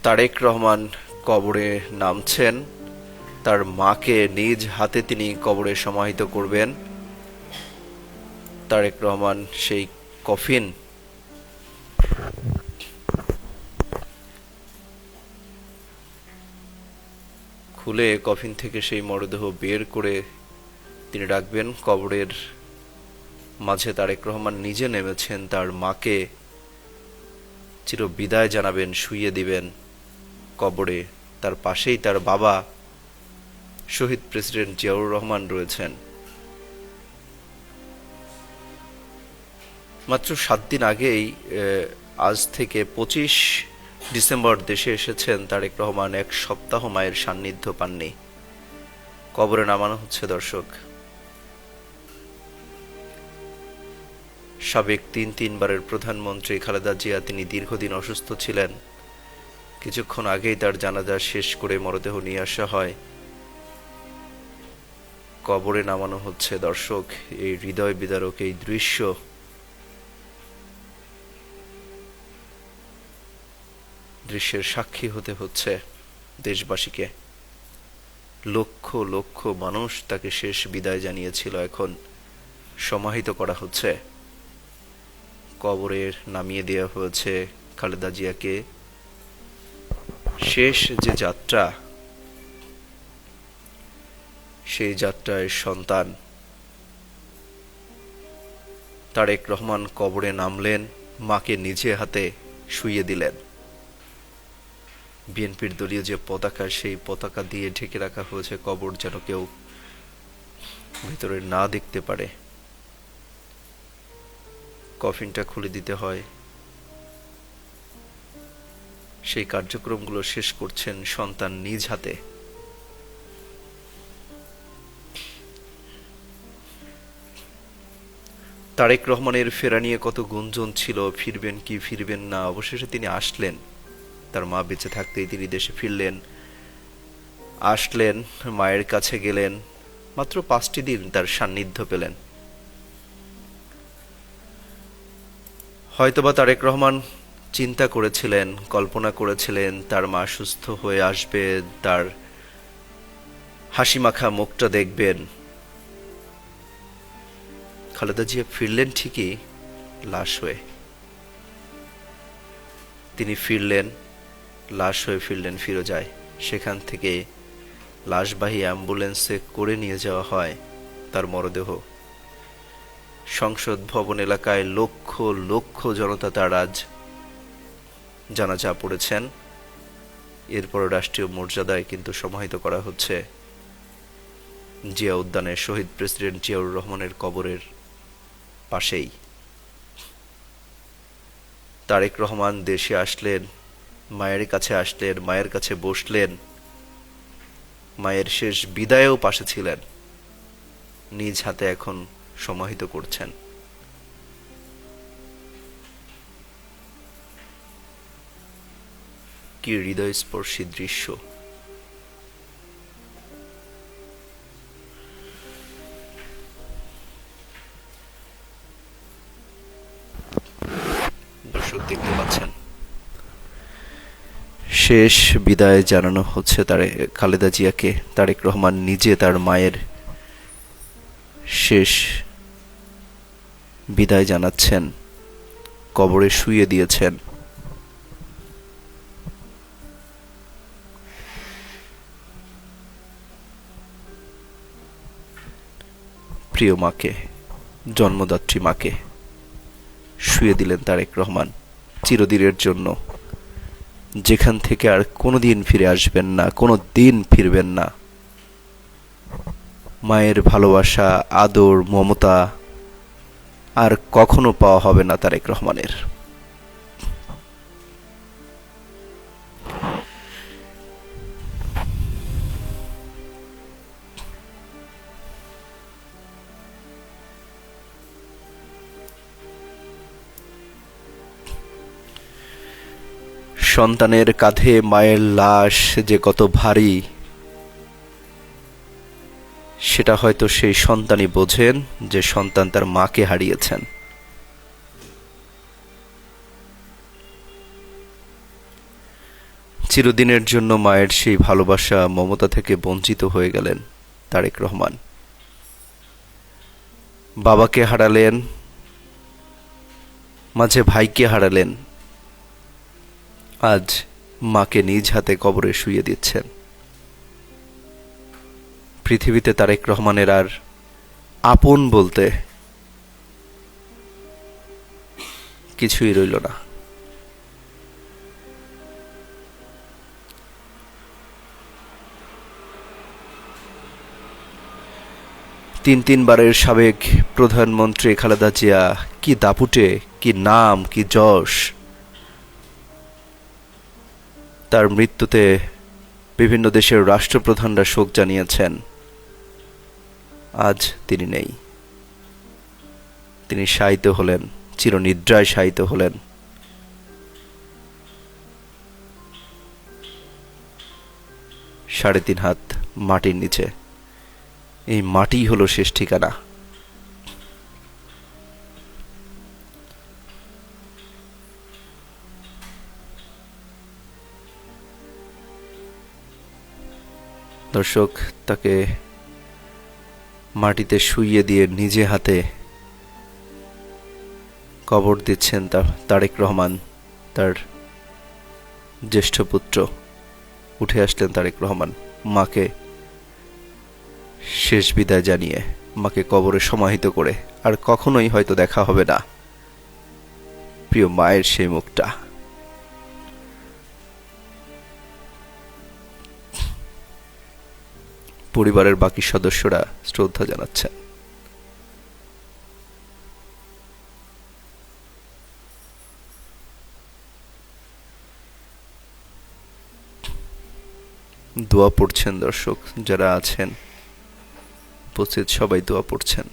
তারেক রহমান কবরে নামছেন। তার মাকে নিজ হাতে তিনি কবরে সমাহিত করবেন। তারেক রহমান সেই কফিন খুলে কফিন থেকে সেই মরদেহ বের করে তিনি রাখবেন কবরের মাঝে। তারেক রহমান নিজে নেমেছেন, তার মাকে চির বিদায় জানাবেন, শুইয়ে দিবেন কবরে। তার পাশেই তার বাবা শহীদ প্রেসিডেন্ট জিয়াউর রহমান রয়েছেন। মাত্র 7 দিন আগেই আজ থেকে 25 ডিসেম্বর দেশে এসেছেন তারেক রহমান। 1 সপ্তাহ মায়ের সান্নিধ্য পাননি। কবরে নামানো হচ্ছে দর্শক। সাবেক 3বারের প্রধানমন্ত্রী খালেদা জিয়া তিনি দীর্ঘদিন অসুস্থ ছিলেন। কিছুক্ষণ আগেই তার জানাজা শেষ করে মরদেহ নিয়ে আসা হয়। কবরে নামানো হচ্ছে দর্শক। এই হৃদয় বিদারক এই দৃশ্য দৃশ্যের সাক্ষী হতে হচ্ছে দেশবাসীকে। লক্ষ লক্ষ মানুষ তাকে শেষ বিদায় জানিয়েছিল, এখন সমাহিত করা হচ্ছে। কবরে নামিয়ে দেওয়া হয়েছে খালেদা জিয়াকে। শেষ যে যাত্রা, সেই যাত্রায় সন্তান তারেক রহমান কবরে নামলেন, মাকে নিজে হাতে শুইয়ে দিলেন। বিএনপির দলীয় যে পতাকা, সেই পতাকা দিয়ে ঢেকে রাখা হয়েছে কবর, যেন কেউ ভিতরে না দেখতে পারে। কফিনটা খুলে দিতে হয়। সেই কার্যক্রমগুলো শেষ করছেন সন্তান নিজ হাতে। তারেক রহমানের ফেরা নিয়ে কত গুঞ্জন ছিল, ফিরবেন কি ফিরবেন না। অবশেষে তিনি আসলেন। তার মা বেঁচে থাকতেই তিনি দেশে ফিরলেন, আসলেন, মায়ের কাছে গেলেন। মাত্র 5টি দিন তার সান্নিধ্য পেলেন। হয়তোবা তারেক রহমান চিন্তা করেছিলেন, কল্পনা করেছিলেন তার মা সুস্থ হয়ে আসবে, তার হাসিমাখা মুখটা দেখবেন। খালেদা জিয়া ফিরলেন ঠিকই, লাশ হয়ে। তিনি ফিরলেন, লাশ হয়ে ফিরলেন ফিরোজায়। সেখান থেকে লাশবাহী অ্যাম্বুলেন্সে করে নিয়ে যাওয়া হয় তার মরদেহ। সংসদ ভবন এলাকায় লক্ষ লক্ষ জনতা তার আজ জানাজা পড়েছেন। এরপর রাষ্ট্রীয় মর্যাদায় কিন্তু সমাহিত করা হচ্ছে জিয়া উদ্যানে শহীদ প্রেসিডেন্ট জিয়াউর রহমানের কবরের পাশেই। তারেক রহমান দেশে আসলেন, মায়ের কাছে আসলেন, মায়ের কাছে বসলেন, মায়ের শেষ বিদায়েও পাশে ছিলেন, নিজ হাতে এখন সমাহিত করছেন। কি হৃদয়স্পর্শী দৃশ্য। দর্শক দেখতে পাচ্ছেন, শেষ বিদায় জানানো হচ্ছে খালেদা জিয়াকে। তারেক রহমান নিজে তার মায়ের শেষ বিদায় জানাচ্ছেন, কবরে শুইয়ে দিয়েছেন। প্রিয় মাকে, জন্মদাত্রী মাকে শুইয়ে দিলেন তারেক রহমান চিরদিনের জন্য, যেখান থেকে আর কোনোদিন ফিরে আসবেন না, কোনো দিন ফিরবেন না। মায়ের ভালোবাসা, আদর, মমতা আর কখনো পাওয়া হবে না তারেক রহমানের। সন্তানের কাঁধে মায়ের লাশ যে কত ভারী, সেটা হয়তো সেই সন্তানই বোঝেন যে সন্তান তার মাকে হারিয়েছেন। চিরদিনের জন্য মায়ের সেই ভালোবাসা মমতা থেকে বঞ্চিত হয়ে গেলেন তারেক রহমান। বাবাকে হারালেন, মাঝে ভাইকে হারালেন, আজ মাকে নিজ হাতে কবরে শুইয়ে দিচ্ছেন। পৃথিবীতে তারেক রহমানের আর আপন বলতে কিছুই রইল না। তিনবারের সাবেক প্রধানমন্ত্রী খালেদা জিয়া কি দাপুটে, কি নাম, কি যশ! তার মৃত্যুতে বিভিন্ন দেশের রাষ্ট্রপ্রধানরা শোক জানিয়েছেন। আজ তিনি নেই, তিনি শায়িত হলেন, চিরনিদ্রায় শায়িত হলেন। ৩.৫ হাত মাটির নিচে। এই মাটি হলো শেষ ঠিকানা। দর্শক, তাকে মাটিতে শুইয়ে দিয়ে নিজে হাতে কবর দিচ্ছেন তারেক রহমান, তার জ্যেষ্ঠ পুত্র। উঠে আসলেন তারেক রহমান মাকে শেষ বিদায় জানিয়ে, মাকে কবরে সমাহিত করে। আর কখনোই হয়তো দেখা হবে না প্রিয় মায়ের সেই মুখটা। পরিবারের বাকি সদস্যরা শ্রদ্ধা জানাচ্ছেন। দোয়া পড়ছেন দর্শক, যারা আছেন উপস্থিত সবাই দোয়া পড়ছেন।